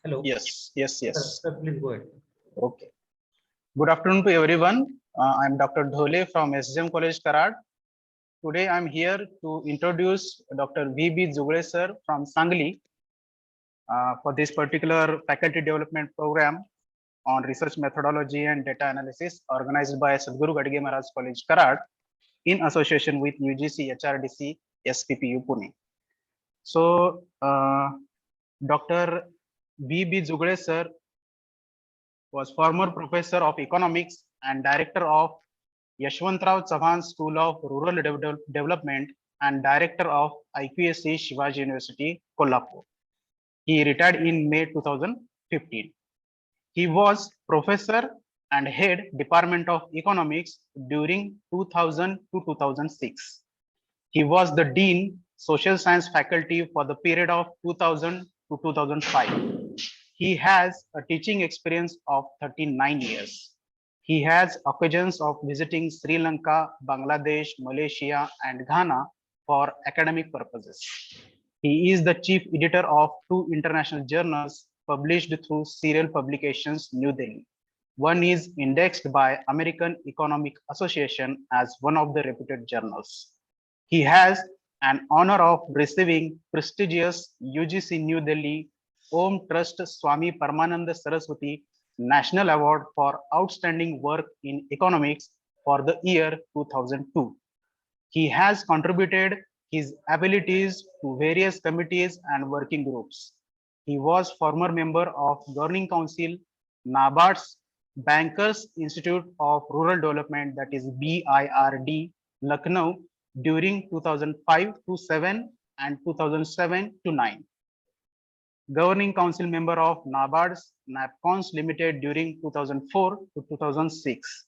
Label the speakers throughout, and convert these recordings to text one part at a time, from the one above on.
Speaker 1: Hello.
Speaker 2: Yes, yes, yes.
Speaker 1: Sir, please go ahead.
Speaker 2: Okay. Good afternoon to everyone. I'm Dr. Dhole from SGM College, Karad. Today I'm here to introduce Dr. V.B. Jugale sir from Sangli for this particular faculty development program on research methodology and data analysis organized by Sadhguru Gadge Maharaj College, Karad in association with UGC, HRDC, SPPU Pune. So, Dr. V.B. Jugale sir was former professor of economics and director of Yashwantrao Chavan School of Rural Development and director of IQAC Shivaji University, Kolhapur. He retired in May 2015. He was professor and head Department of Economics during 2000 to 2006. He was the Dean Social Science faculty for the period of 2000 to 2005. He has a teaching experience of 39 years. He has occasions of visiting Sri Lanka, Bangladesh, Malaysia, and Ghana for academic purposes. He is the chief editor of two international journals published through Serial Publications, New Delhi. One is indexed by American Economic Association as one of the reputed journals. He has an honor of receiving prestigious UGC New Delhi Om Trust Swami Paramananda Saraswati National Award for Outstanding Work in Economics for the year 2002. He has contributed his abilities to various committees and working groups. He was former member of Governing Council, NABARD's Bankers Institute of Rural Development, that is BIRD, Lucknow, during 2005 to 7 and 2007 to 9. Governing Council member of NABARD's NAPCONS Limited during 2004 to 2006.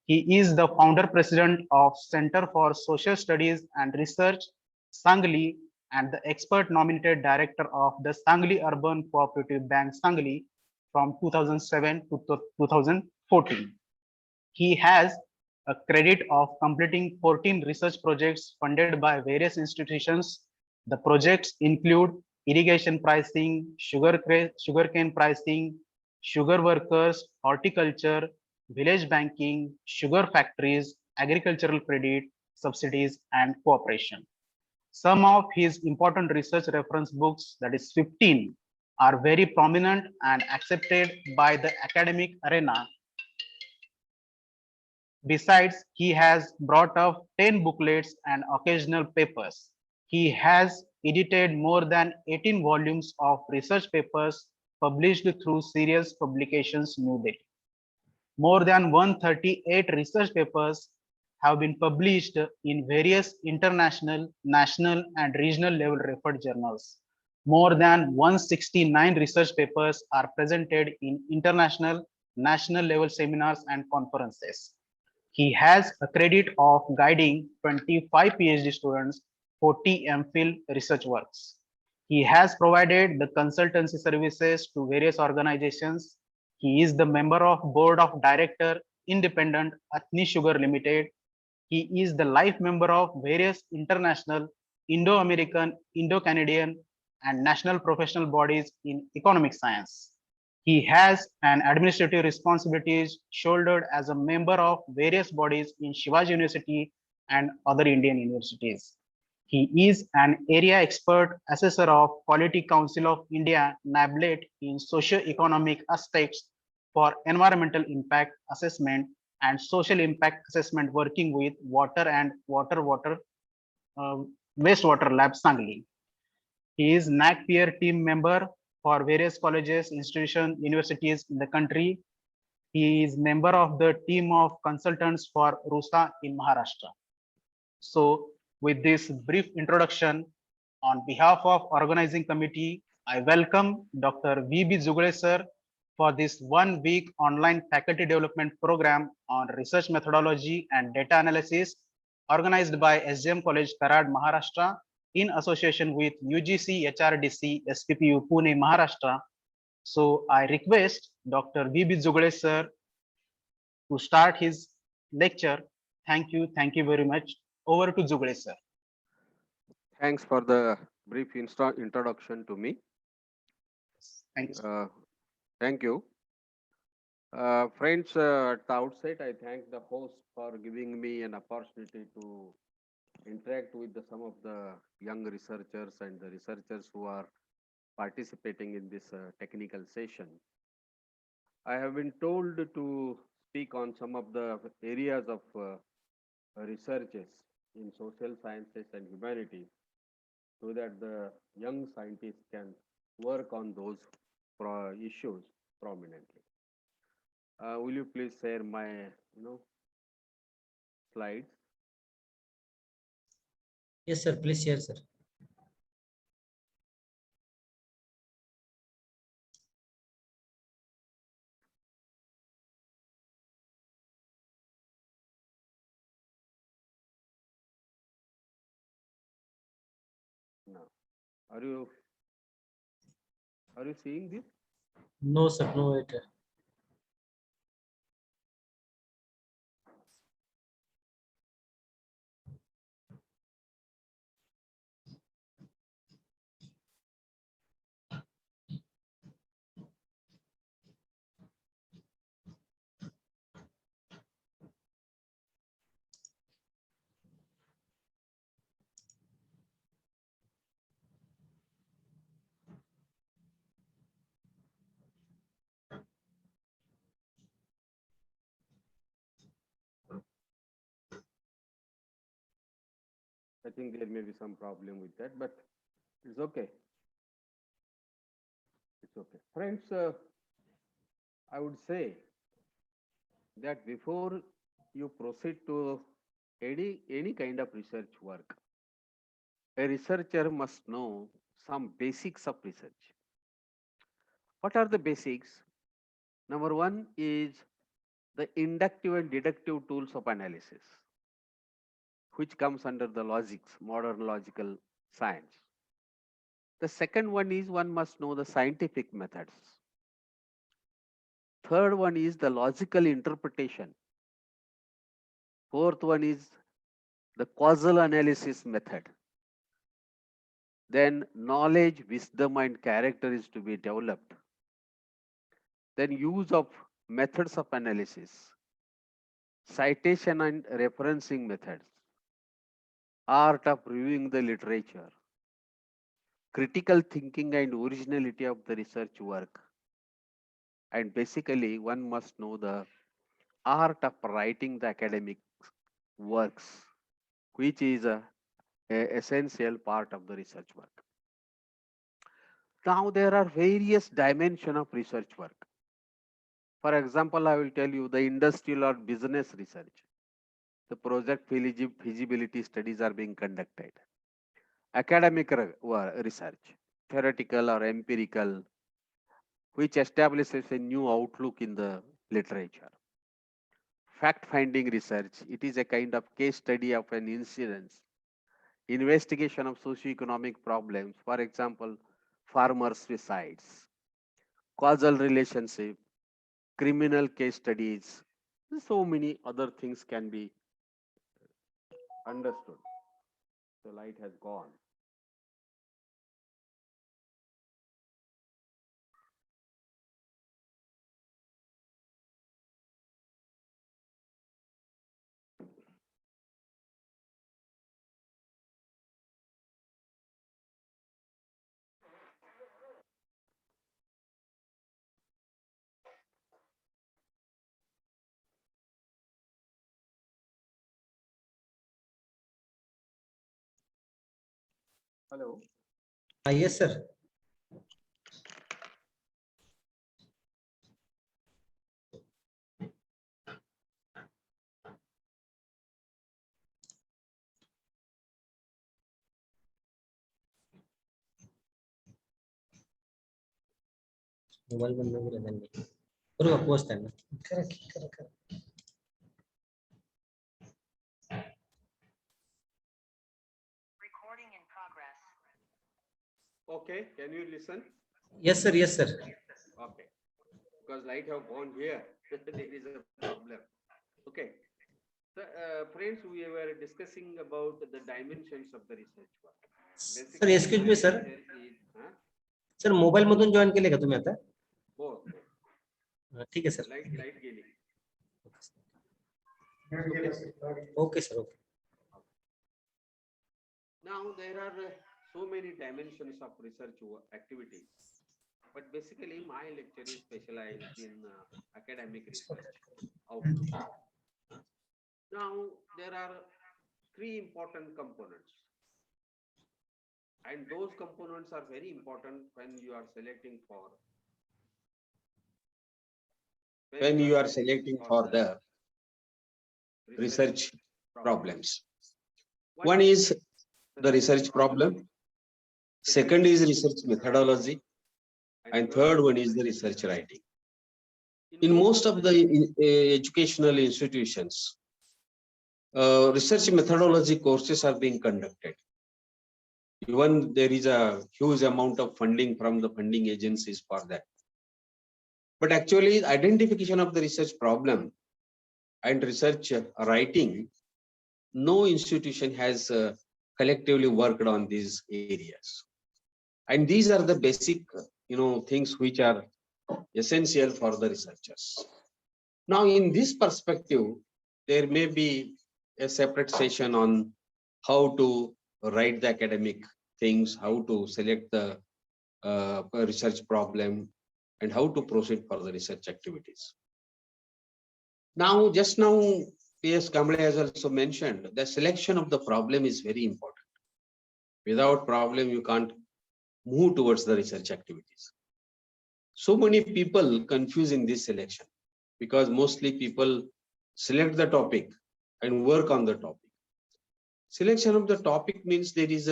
Speaker 2: He is the founder president of Center for Social Studies and Research, Sangli, and the expert nominated director of the Sangli Urban Cooperative Bank, Sangli, from 2007 to 2014. He has a credit of completing 14 research projects funded by various institutions. The projects include irrigation pricing, sugarcane pricing, sugar workers, horticulture, village banking, sugar factories, agricultural credit, subsidies, and cooperation. Some of his important research reference books, that is 15, are very prominent and accepted by the academic arena. Besides, he has brought up 10 booklets and occasional papers. He has edited more than 18 volumes of research papers published through Serious Publications, New Delhi. More than 138 research papers have been published in various international, national, and regional level referred journals. More than 169 research papers are presented in international, national level seminars and conferences. He has a credit of guiding 25 PhD students, 40 MPhil research works. He has provided the consultancy services to various organizations. He is the member of Board of Director, Independent Athni Sugar Limited. He is the life member of various international, Indo-American, Indo-Canadian, and national professional bodies in economic science. He has an administrative responsibilities shouldered as a member of various bodies in Shivaji University and other Indian universities. He is an area expert assessor of Quality Council of India, NABLET, in socio-economic aspects for environmental impact assessment and social impact assessment, working with water and wastewater lab Sangli. He is NAC peer team member for various colleges, institutions, universities in the country. He is member of the team of consultants for RUSA in Maharashtra. So with this brief introduction, on behalf of organizing committee, I welcome Dr. V.B. Jugale sir for this 1 week online faculty development program on research methodology and data analysis organized by SGM College, Karad, Maharashtra, in association with UGC, HRDC, SPPU, Pune, Maharashtra. So I request Dr. V.B. Jugale sir to start his lecture. Thank you very much. Over to Jugale sir.
Speaker 3: Thanks for the brief introduction to me.
Speaker 2: Thank you, sir.
Speaker 1: Thank you. Friends, at the outset, I thank the host for giving me an opportunity to interact with some of the young researchers and the researchers who are participating in this technical session. I have been told to speak on some of the areas of researches in social sciences and humanities so that the young scientists can work on those issues prominently. Will you please share my slides?
Speaker 3: Yes, sir. Please share, sir.
Speaker 1: No. Are you seeing this?
Speaker 3: No, sir. No, wait.
Speaker 1: I think there may be some problem with that, but it's okay. It's okay. Friends, I would say that before you proceed to any kind of research work, a researcher must know some basics of research. What are the basics? Number one is the inductive and deductive tools of analysis, which comes under the logics, modern logical science. The second one is one must know the scientific methods. Third one is the logical interpretation. Fourth one is the causal analysis method. Then knowledge, wisdom, and character is to be developed. Then use of methods of analysis, citation and referencing methods, art of reviewing the literature, critical thinking and originality of the research work. And basically, one must know the art of writing the academic works, which is a essential part of the research work. Now, there are various dimensions of research work. For example, I will tell you the industrial or business research. The project feasibility studies are being conducted. Academic research, theoretical or empirical, which establishes a new outlook in the literature. Fact-finding research, it is a kind of case study of an incident, investigation of socioeconomic problems, for example, farmer suicides, causal relationship, criminal case studies, so many other things can be understood. The light has gone. Hello.
Speaker 3: Yes, sir. Mobile बंद हो गया था पूरा post है ना correct
Speaker 1: Okay, can you listen?
Speaker 3: Yes, sir. Yes, sir.
Speaker 1: Okay, because light have gone here, there is a problem. Okay, so friends, we were discussing about the dimensions of the research work.
Speaker 3: Sir, excuse me, sir.
Speaker 1: Huh?
Speaker 3: Sir mobile मधून join केले का तुम्ही आता?
Speaker 1: हो.
Speaker 3: ठीक आहे sir.
Speaker 1: Light गेली.
Speaker 3: Okay sir. Okay.
Speaker 1: Now there are so many dimensions of research activities, but basically my lecture is specialized in academic research output. Now there are three important components, and those components are very important when you are selecting for the research problems. One is the research problem, second is research methodology, and third one is the research writing. In most of the educational institutions, research methodology courses are being conducted. Even there is a huge amount of funding from the funding agencies for that. But actually, identification of the research problem and research writing, no institution has collectively worked on these areas. And these are the basic, things which are essential for the researchers. Now, in this perspective, there may be a separate session on how to write the academic things, how to select the research problem, and how to proceed for the research activities. Now, just now, P.S. Kamble has also mentioned the selection of the problem is very important. Without problem, you can't move towards the research activities. So many people confuse in this selection because mostly people select the topic and work on the topic. Selection of the topic means there is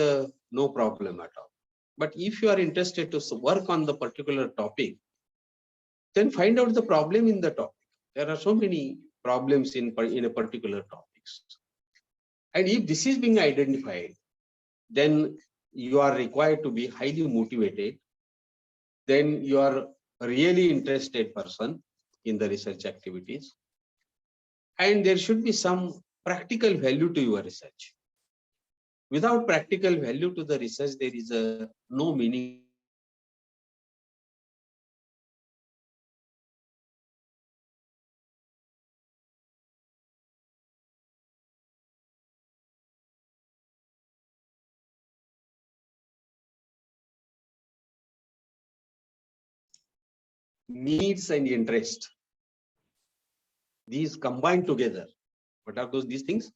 Speaker 1: no problem at all. But if you are interested to work on the particular topic, then find out the problem in the topic. There are so many problems in a particular topics. And if this is being identified, then you are required to be highly motivated. Then you are a really interested person in the research activities. And there should be some practical value to your research. Without practical value to the research, there is no meaning. Needs and interest. These combined together. What are these things?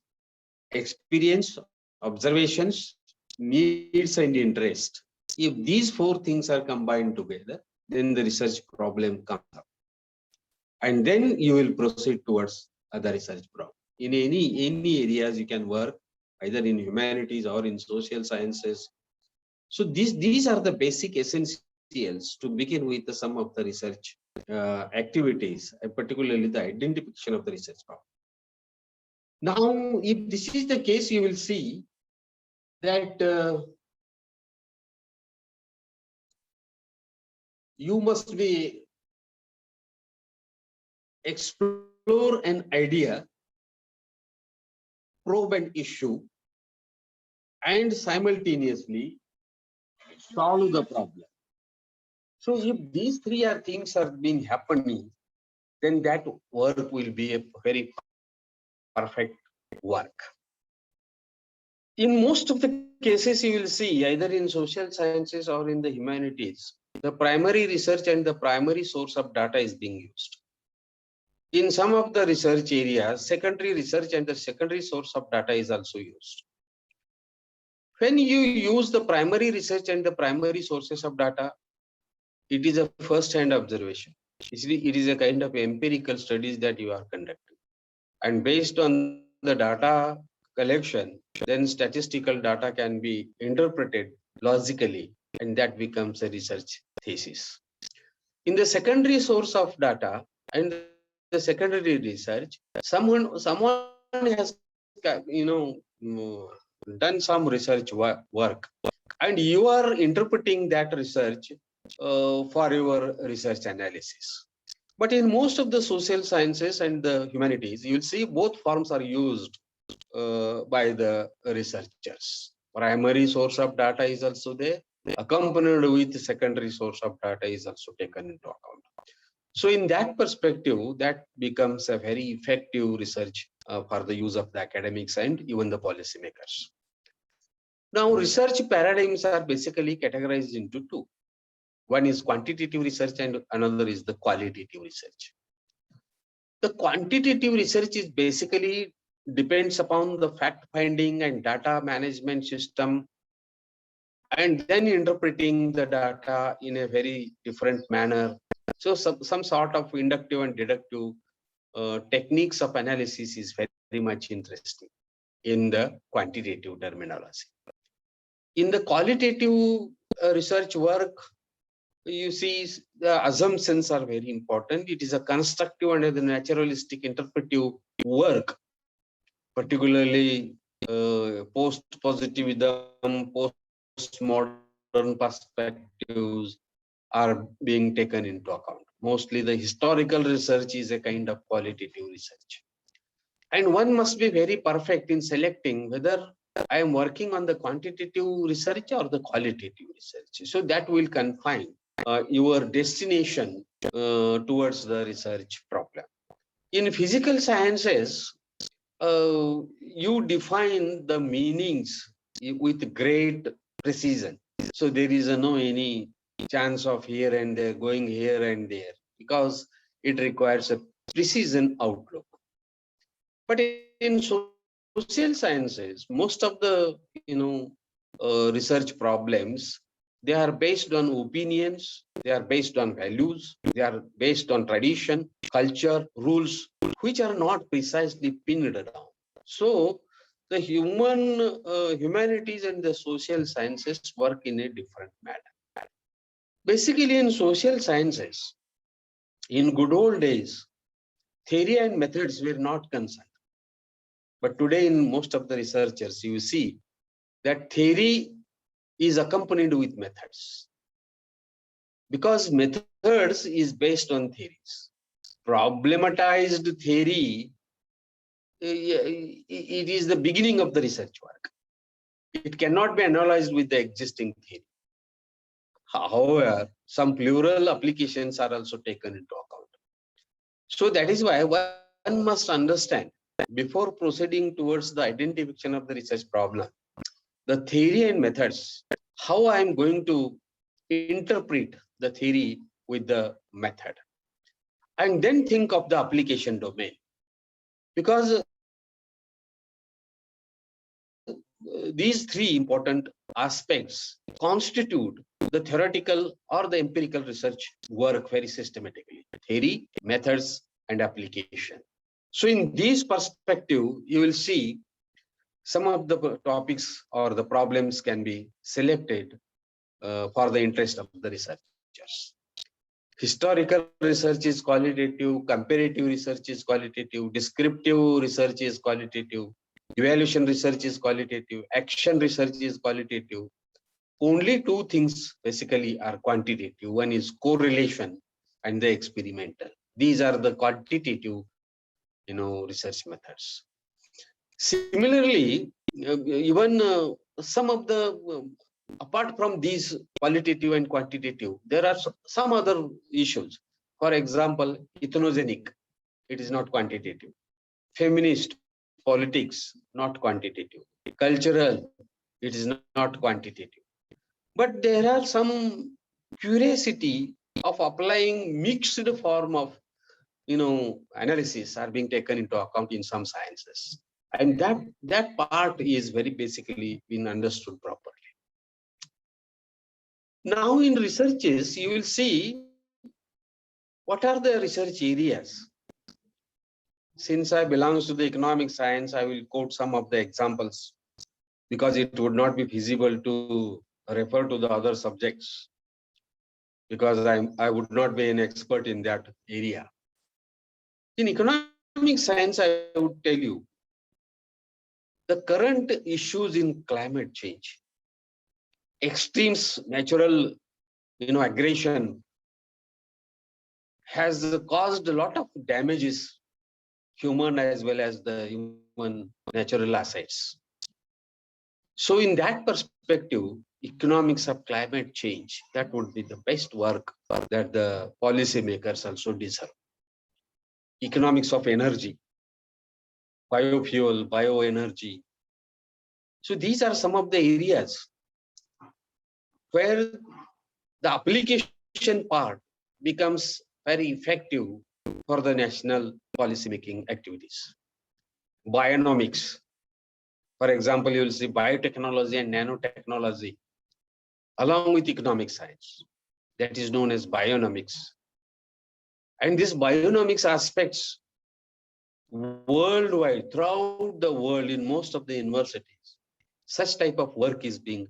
Speaker 1: Experience, observations, needs and interest. If these four things are combined together, then the research problem comes up. And then you will proceed towards other research problem. In any areas you can work, either in humanities or in social sciences. So these are the basic essentials to begin with some of the research activities, and particularly the identification of the research problem. Now, if this is the case, you will see that you must be explore an idea, probe an issue, and simultaneously solve the problem. So if these three things are being happening, then that work will be a very perfect work. In most of the cases, you will see either in social sciences or in the humanities, the primary research and the primary source of data is being used. In some of the research areas, secondary research and the secondary source of data is also used. When you use the primary research and the primary sources of data, it is a first-hand observation. It is a kind of empirical studies that you are conducting. And based on the data collection, then statistical data can be interpreted logically, and that becomes a research thesis. In the secondary source of data and the secondary research, someone has done some research work, and you are interpreting that research for your research analysis. But in most of the social sciences and the humanities, you will see both forms are used by the researchers. Primary source of data is also there,
Speaker 4: accompanied with secondary source of data is also taken into account. So in that perspective, that becomes a very effective research for the use of the academics and even the policymakers. Now, research paradigms are basically categorized into two. One is quantitative research and another is the qualitative research. The quantitative research is basically depends upon the fact finding and data management system, and then interpreting the data in a very different manner. So some sort of inductive and deductive techniques of analysis is very much interesting in the quantitative terminology. In the qualitative research work, you see the assumptions are very important. It is a constructive and the naturalistic interpretive work, particularly post-positivism, post-modern perspectives are being taken into account. Mostly the historical research is a kind of qualitative research. And one must be very perfect in selecting whether I am working on the quantitative research or the qualitative research. So that will confine your destination towards the research problem. In physical sciences, you define the meanings with great precision. So there is no any chance of here and there, going here and there, because it requires a precision outlook. But in social sciences, most of the research problems, they are based on opinions, they are based on values, they are based on tradition, culture, rules, which are not precisely pinned down. So the humanities and the social sciences work in a different manner. Basically, in social sciences, in good old days, theory and methods were not concerned. But today, in most of the researchers, you see that theory is accompanied with methods, because methods is based on theories. Problematized theory, it is the beginning of the research work. It cannot be analyzed with the existing theory. However, some plural applications are also taken into account. So that is why one must understand, before proceeding towards the identification of the research problem, the theory and methods, how I am going to interpret the theory with the method, and then think of the application domain. Because these three important aspects constitute the theoretical or the empirical research work very systematically: theory, methods, and application. So in this perspective, you will see some of the topics or the problems can be selected for the interest of the researchers. Historical research is qualitative, comparative research is qualitative, descriptive research is qualitative, evaluation research is qualitative, action research is qualitative. Only two things basically are quantitative. One is correlation and the experimental. These are the quantitative, research methods. Similarly, even some of the apart from these qualitative and quantitative, there are some other issues. For example, ethnogenic, it is not quantitative. Feminist politics, not quantitative. Cultural, it is not quantitative. But there are some curiosity of applying mixed form of analysis are being taken into account in some sciences, and that part is very basically been understood properly. Now in researches, you will see what are the research areas. Since I belong to the economic science, I will quote some of the examples, because it would not be feasible to refer to the other subjects, because I would not be an expert in that area. In economic science, I would tell you the current issues in climate change, extremes, natural aggression has caused a lot of damages, human as well as the human natural assets. So in that perspective, economics of climate change. That would be the best work that the policymakers also deserve. Economics of energy, biofuel, bioenergy. So these are some of the areas where the application part becomes very effective for the national policy making activities. Bionomics, for example, you will see biotechnology and nanotechnology along with economic science, that is known as bionomics. And these bionomics aspects worldwide, throughout the world, in most of the universities, such type of work is being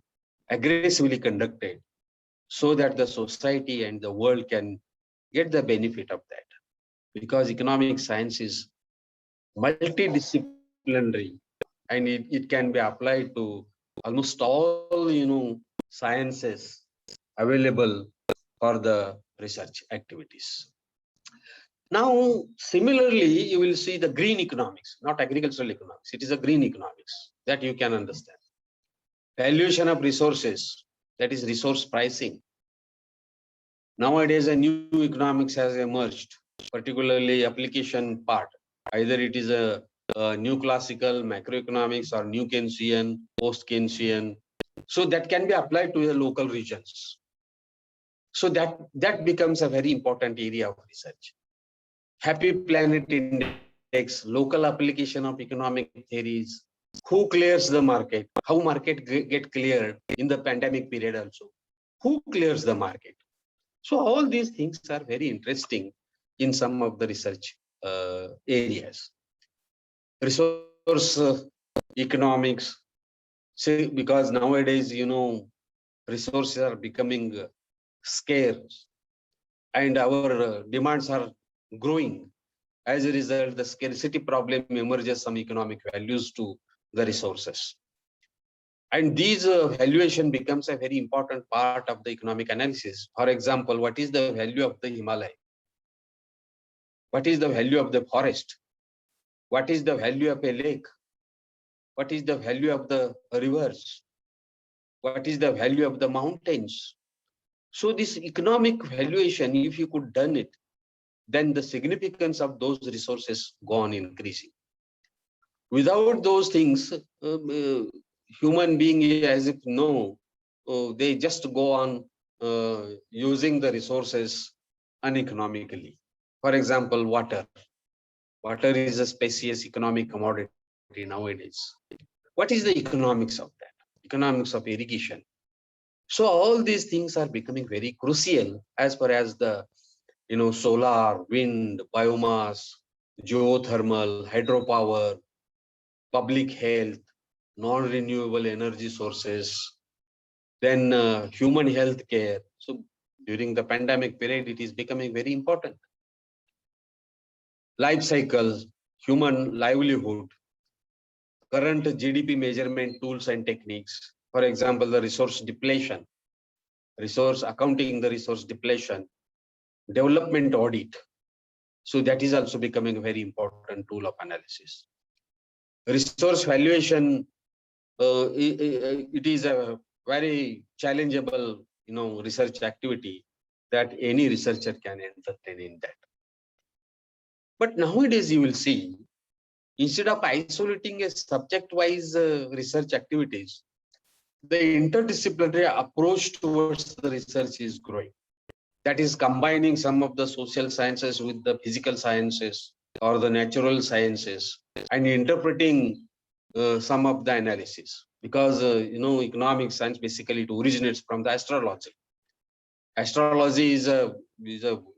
Speaker 4: aggressively conducted so that the society and the world can get the benefit of that. Because economic science is multidisciplinary and it can be applied to almost all, sciences available for the research activities. Now, similarly, you will see the green economics, not agricultural economics. It is a green economics that you can understand. Valuation of resources, that is resource pricing. Nowadays, a new economics has emerged, particularly application part. Either it is a new classical macroeconomics or new Keynesian, post-Keynesian. So that can be applied to the local regions. So that becomes a very important area of research. Happy Planet Index, local application of economic theories, who clears the market, how market get cleared in the pandemic period also, who clears the market. So all these things are very interesting in some of the research areas. Resource economics, say, because nowadays, resources are becoming scarce and our demands are growing. As a result, the scarcity problem emerges some economic values to the resources. And these valuation becomes a very important part of the economic analysis. For example, what is the value of the Himalaya? What is the value of the forest? What is the value of a lake? What is the value of the rivers? What is the value of the mountains? So this economic valuation, if you could done it, then the significance of those resources go on increasing. Without those things, human being as if no, they just go on using the resources uneconomically. For example, water. Water is a spacious economic commodity nowadays. What is the economics of that? Economics of irrigation. So all these things are becoming very crucial as far as the solar, wind, biomass, geothermal, hydropower, public health, non-renewable energy sources, then human health care. So during the pandemic period, it is becoming very important. Life cycle, human livelihood, current GDP measurement tools and techniques. For example, the resource depletion, resource accounting, the resource depletion, development audit. So that is also becoming a very important tool of analysis. Resource valuation, it is a very challengeable, research activity that any researcher can entertain in that. But nowadays you will see, instead of isolating a subject-wise research activities, the interdisciplinary approach towards the research is growing. That is combining some of the social sciences with the physical sciences or the natural sciences and interpreting some of the analysis. Because, economic science basically it originates from the astrology. Astrology is a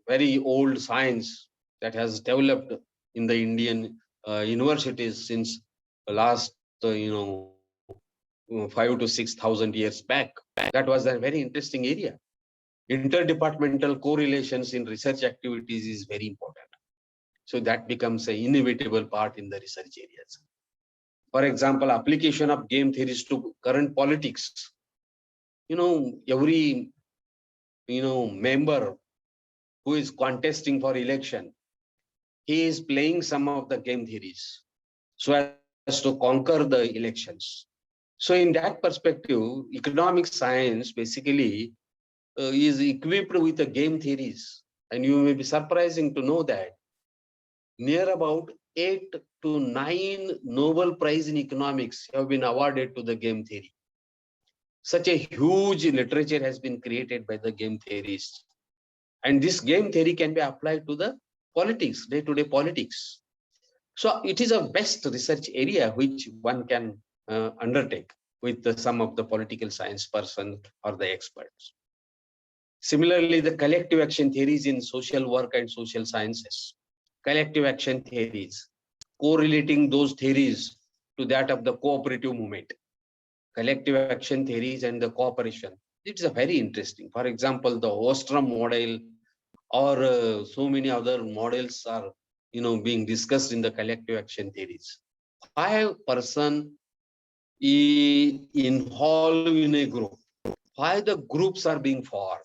Speaker 4: very old science that has developed in the Indian universities since the last, 5,000 to 6,000 years back. That was a very interesting area. Interdepartmental correlations in research activities is very important. So that becomes an inevitable part in the research areas. For example, application of game theories to current politics. Every member who is contesting for election, he is playing some of the game theories so as to conquer the elections. So in that perspective, economic science basically is equipped with the game theories. And you may be surprising to know that near about 8 to 9 Nobel Prize in economics have been awarded to the game theory. Such a huge literature has been created by the game theorists. And this game theory can be applied to the politics, day-to-day politics. So it is a best research area which one can undertake with some of the political science person or the experts. Similarly, the collective action theories in social work and social sciences, collective action theories, correlating those theories to that of the cooperative movement, collective action theories and the cooperation. It's a very interesting. For example, the Ostrom model or so many other models are being discussed in the collective action theories. 5 persons involved in a group. Why the groups are being formed?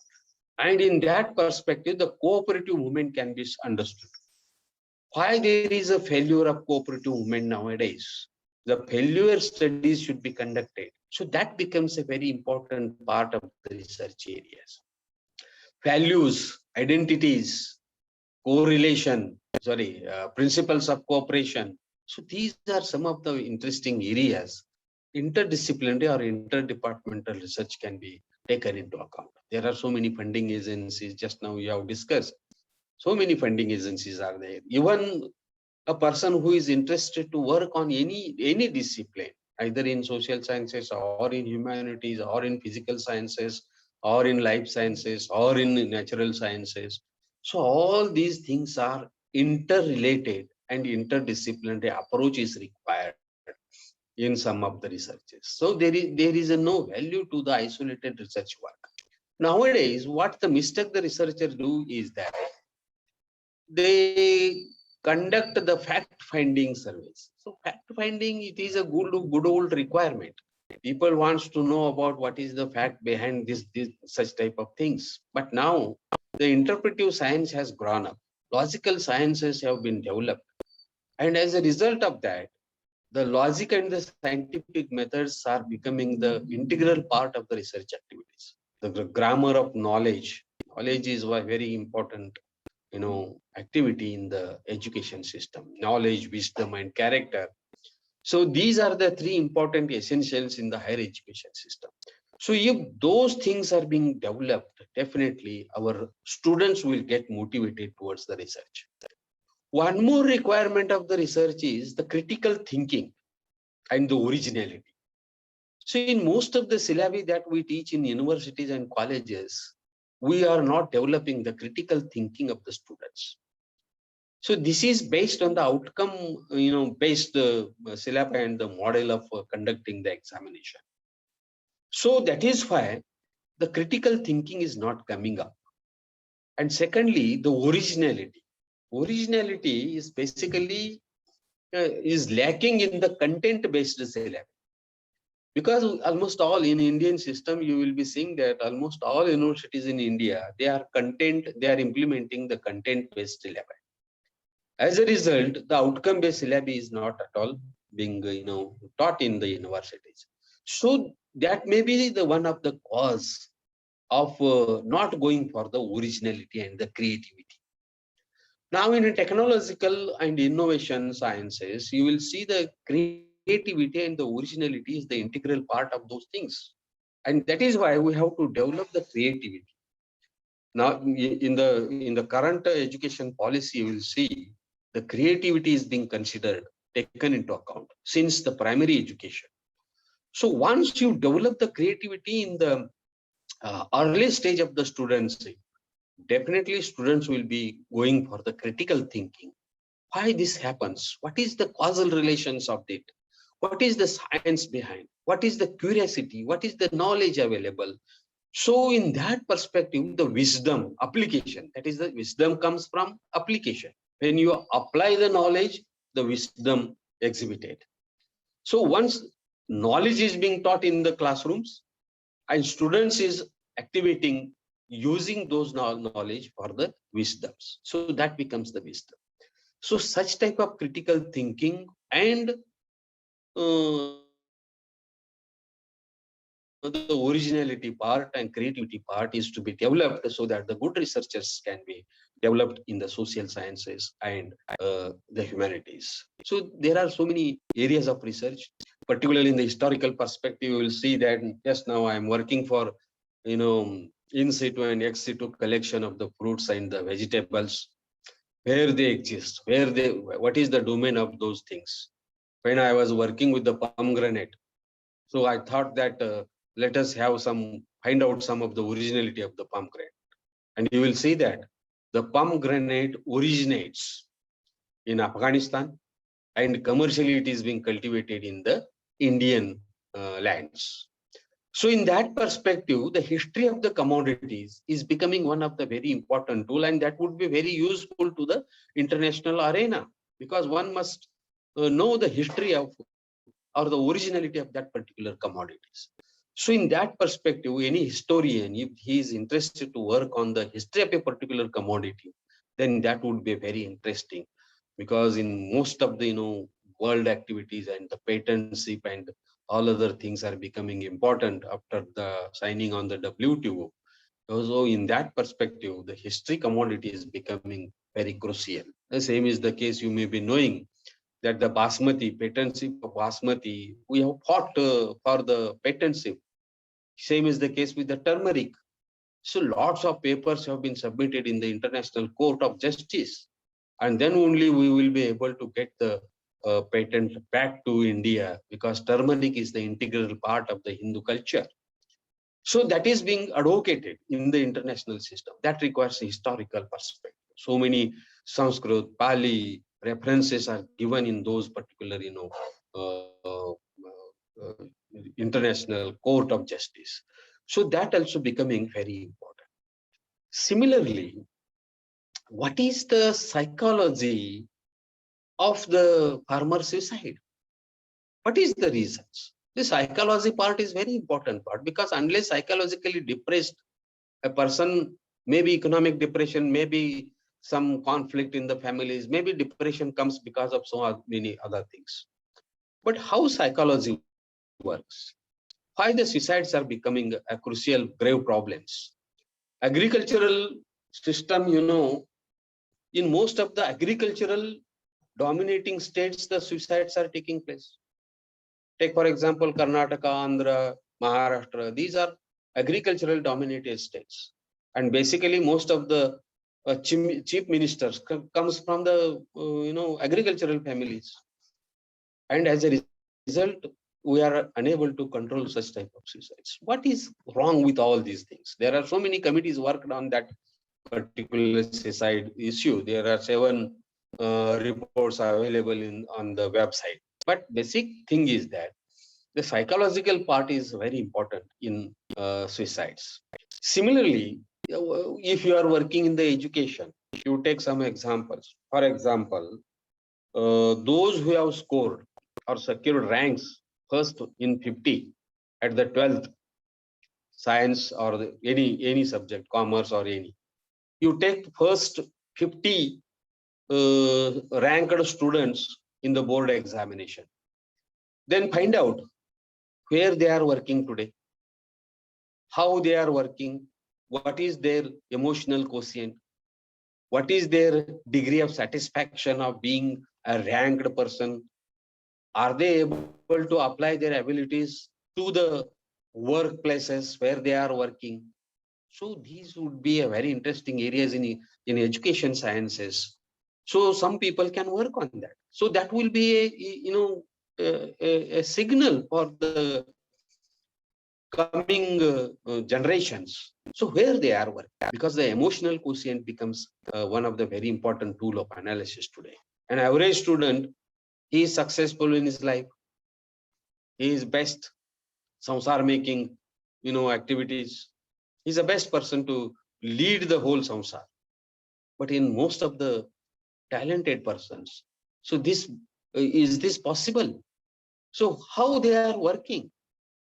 Speaker 4: And in that perspective, the cooperative movement can be understood. Why there is a failure of cooperative movement nowadays? The failure studies should be conducted. So that becomes a very important part of the research areas. Values, identities, correlation, principles of cooperation. So these are some of the interesting areas. Interdisciplinary or interdepartmental research can be taken into account. There are so many funding agencies, just now you have discussed. So many funding agencies are there. Even a person who is interested to work on any discipline, either in social sciences or in humanities or in physical sciences or in life sciences or in natural sciences. So all these things are interrelated and interdisciplinary approach is required in some of the researches. So there is a no value to the isolated research work. Nowadays, what the mistake the researchers do is that they conduct the fact-finding surveys. So fact-finding, it is a good old requirement. People wants to know about what is the fact behind this such type of things. But now the interpretive science has grown up. Logical sciences have been developed. And as a result of that, the logic and the scientific methods are becoming the integral part of the research activities. The grammar of knowledge. Knowledge is a very important activity in the education system. Knowledge, wisdom, and character. So these are the three important essentials in the higher education system. So if those things are being developed, definitely our students will get motivated towards the research. One more requirement of the research is the critical thinking and the originality. So in most of the syllabi that we teach in universities and colleges, we are not developing the critical thinking of the students. So this is based on the outcome, based syllabi and the model of conducting the examination. So that is why the critical thinking is not coming up. And secondly, the originality. Originality is basically is lacking in the content-based syllabi. Because almost all in Indian system, you will be seeing that almost all universities in India, they are implementing the content-based syllabi. As a result, the outcome-based syllabi is not at all being taught in the universities. So that may be the one of the cause of not going for the originality and the creativity. Now in technological and innovation sciences, you will see the creativity and the originality is the integral part of those things. And that is why we have to develop the creativity. Now in the current education policy, you will see the creativity is being considered, taken into account since the primary education. So once you develop the creativity in the early stage of the students, definitely students will be going for the critical thinking. Why this happens? What is the causal relations of it? What is the science behind? What is the curiosity? What is the knowledge available? So in that perspective, the wisdom application, that is the wisdom comes from application. When you apply the knowledge, the wisdom exhibited. So once knowledge is being taught in the classrooms and students is activating using those knowledge for the wisdoms. So that becomes the wisdom. So such type of critical thinking and the originality part and creativity part is to be developed so that the good researchers can be developed in the social sciences and the humanities. So there are so many areas of research, particularly in the historical perspective. You will see that just now I am working for, in situ and ex situ collection of the fruits and the vegetables, where they exist, what is the domain of those things. When I was working with the pomegranate, so I thought that let us find out some of the originality of the pomegranate. And you will see that the pomegranate originates in Afghanistan, and commercially it is being cultivated in the Indian lands. So in that perspective, the history of the commodities is becoming one of the very important tool, and that would be very useful to the international arena, because one must know the history of or the originality of that particular commodities. So in that perspective, any historian, if he is interested to work on the history of a particular commodity, then that would be very interesting, because in most of the world activities and the patentship and all other things are becoming important after the signing on the WTO. So in that perspective, the history commodity is becoming very crucial. The same is the case, you may be knowing that the basmati, patentship of basmati, we have fought for the patentship. Same is the case with the turmeric. So lots of papers have been submitted in the International Court of Justice, and then only we will be able to get the patent back to India, because turmeric is the integral part of the Hindu culture. So that is being advocated in the international system. That requires a historical perspective. So many Sanskrit, Pali references are given in those particular, international court of justice. So that also becoming very important. Similarly, what is the psychology of the farmer suicide? What is the reasons? The psychology part is very important part, because unless psychologically depressed, a person, maybe economic depression, maybe some conflict in the families, maybe depression comes because of so many other things. But how psychology works? Why the suicides are becoming a crucial, grave problems? Agricultural system, in most of the agricultural dominating states, the suicides are taking place. Take, for example, Karnataka, Andhra, Maharashtra. These are agricultural dominated states. And basically, most of the chief ministers comes from the, agricultural families. And as a result, we are unable to control such type of suicides. What is wrong with all these things? There are so many committees worked on that particular suicide issue. There are 7 reports available on the website. But basic thing is that the psychological part is very important in suicides. Similarly, if you are working in the education, you take some examples. For example, those who have scored or secured ranks first in 50 at the 12th science or any subject, commerce or any, you take first 50 ranked students in the board examination, then find out where they are working today, how they are working, what is their emotional quotient, what is their degree of satisfaction of being a ranked person, are they able to apply their abilities to the workplaces where they are working. So these would be a very interesting areas in education sciences. So some people can work on that. So that will be a signal for the coming generations. So where they are working, because the emotional quotient becomes one of the very important tool of analysis today. An average student, he is successful in his life. He is best samsar making, activities. He's the best person to lead the whole samsar. But in most of the talented persons, so is this possible? So how they are working?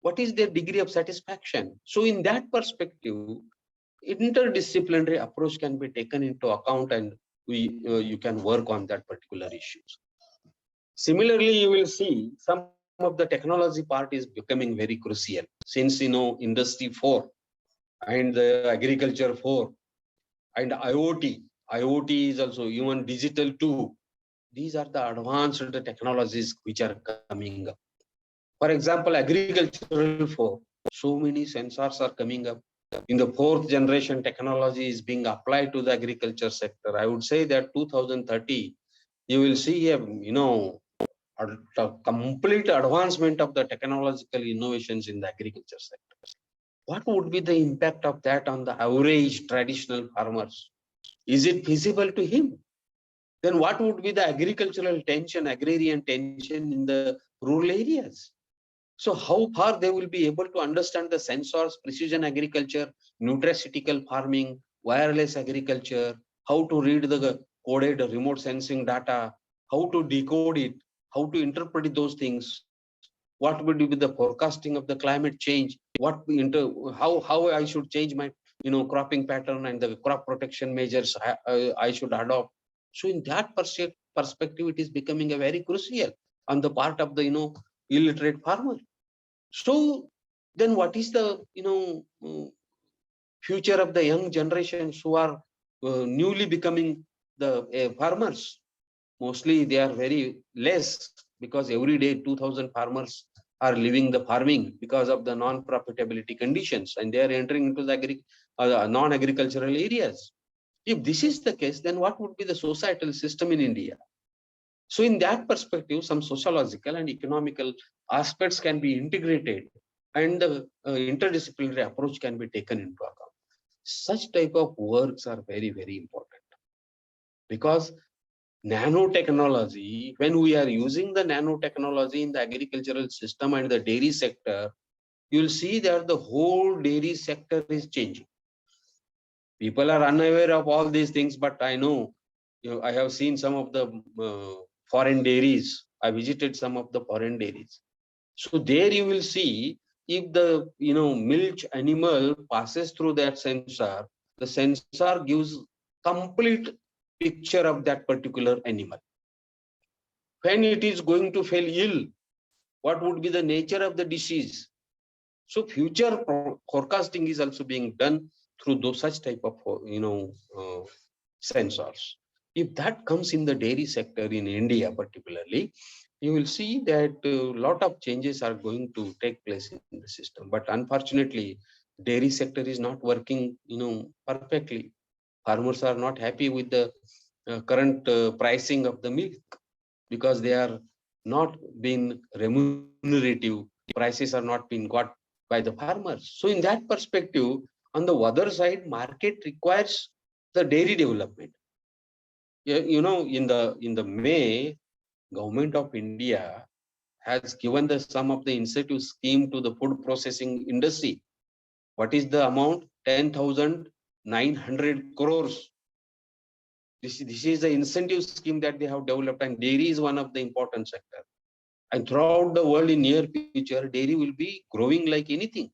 Speaker 4: What is their degree of satisfaction? So in that perspective, interdisciplinary approach can be taken into account, and you can work on that particular issues. Similarly, you will see some of the technology part is becoming very crucial since industry 4 and the agriculture 4 and IoT. IoT is also even digital 2. These are the advanced technologies which are coming up. For example, agricultural 4, so many sensors are coming up. In the 4th generation technology is being applied to the agriculture sector. I would say that 2030, you will see a complete advancement of the technological innovations in the agriculture sector. What would be the impact of that on the average traditional farmers? Is it feasible to him? Then what would be the agricultural tension, agrarian tension in the rural areas? So how far they will be able to understand the sensors, precision agriculture, nutraceutical farming, wireless agriculture, how to read the coded remote sensing data, how to decode it, how to interpret those things, what would be the forecasting of the climate change, how I should change my cropping pattern and the crop protection measures I should adopt. So in that perspective, it is becoming a very crucial on the part of the illiterate farmer. So then what is the future of the young generations who are newly becoming the farmers? Mostly they are very less, because every day 2000 farmers are leaving the farming because of the non-profitability conditions, and they are entering into the non-agricultural areas. If this is the case, then what would be the societal system in India? So in that perspective, some sociological and economical aspects can be integrated, and the interdisciplinary approach can be taken into account. Such type of works are very, very important, because nanotechnology, when we are using the nanotechnology in the agricultural system and the dairy sector, you will see that the whole dairy sector is changing. People are unaware of all these things, but I know, I have seen some of the foreign dairies. I visited some of the foreign dairies. So there you will see, if the milk animal passes through that sensor, the sensor gives complete picture of that particular animal. When it is going to fail ill, what would be the nature of the disease? So future forecasting is also being done through those such type of sensors. If that comes in the dairy sector in India particularly, you will see that a lot of changes are going to take place in the system. But unfortunately, dairy sector is not working perfectly. Farmers are not happy with the current pricing of the milk, because they are not being remunerative. Prices are not being got by the farmers. So in that perspective, on the other side, market requires the dairy development. In the May, Government of India has given some of the incentive scheme to the food processing industry. What is the amount? 10,900 crores. This is the incentive scheme that they have developed, and dairy is one of the important sector. And throughout the world in near future, dairy will be growing like anything.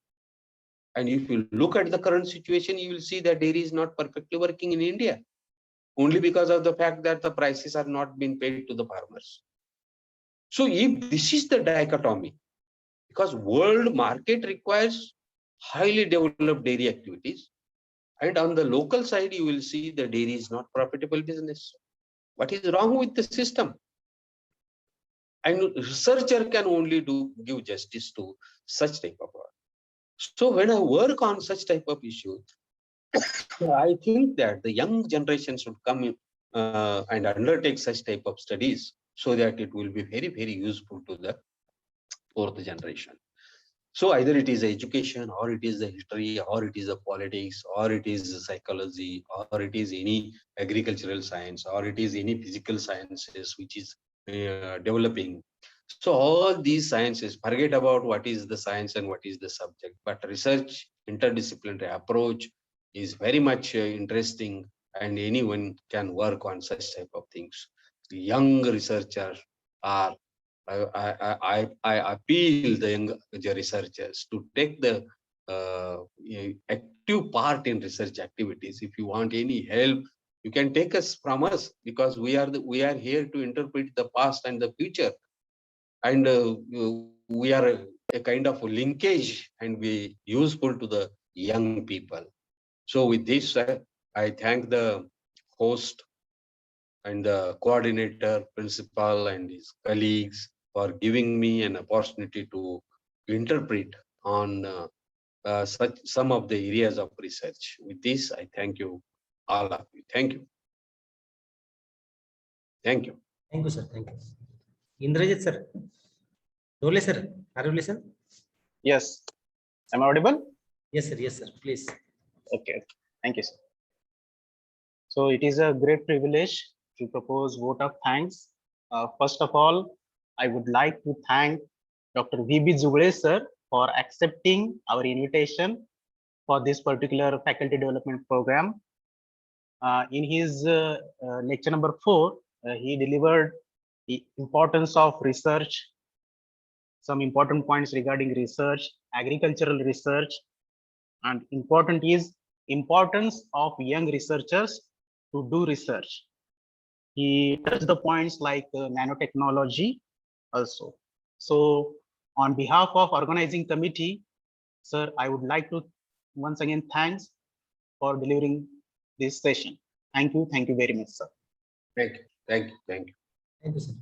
Speaker 4: And if you look at the current situation, you will see that dairy is not perfectly working in India, only because of the fact that the prices are not being paid to the farmers. So if this is the dichotomy, because world market requires highly developed dairy activities, and on the local side, you will see the dairy is not profitable business. What is wrong with the system? And researcher can only give justice to such type of work. So when I work on such type of issues, I think that the young generation should come and undertake such type of studies, so that it will be very, very useful to the fourth generation. So either it is education, or it is the history, or it is the politics, or it is the psychology, or it is any agricultural science, or it is any physical sciences which is developing. So all these sciences, forget about what is the science and what is the subject, but research, interdisciplinary approach is very much interesting, and anyone can work on such type of things. The young researchers are, I appeal the young researchers to take the active part in research activities. If you want any help, you can take us from us, because we are here to interpret the past and the future. and we are a kind of linkage and be useful to the young people. So with this, I thank the host and the coordinator, principal, and his colleagues for giving me an opportunity to interpret on such some of the areas of research. With this, I thank you, all of you. Thank you. Thank you.
Speaker 3: Thank you, sir. Thank you. Indrajit, sir. Dole, sir. Are you listen?
Speaker 2: Yes. Am I audible?
Speaker 3: Yes, sir. Yes, sir. Please.
Speaker 2: Okay. Thank you, sir. So it is a great privilege to propose vote of thanks. First of all, I would like to thank Dr. V.B. Jugale, sir, for accepting our invitation for this particular faculty development program. In his lecture number 4, he delivered the importance of research, some important points regarding research, agricultural research, and important is importance of young researchers to do research. He touched the points like nanotechnology also. So on behalf of organizing committee, sir, I would like to once again thanks for delivering this session. Thank you very much, sir.
Speaker 4: Thank you. Thank you. Thank you.
Speaker 3: Thank you, sir.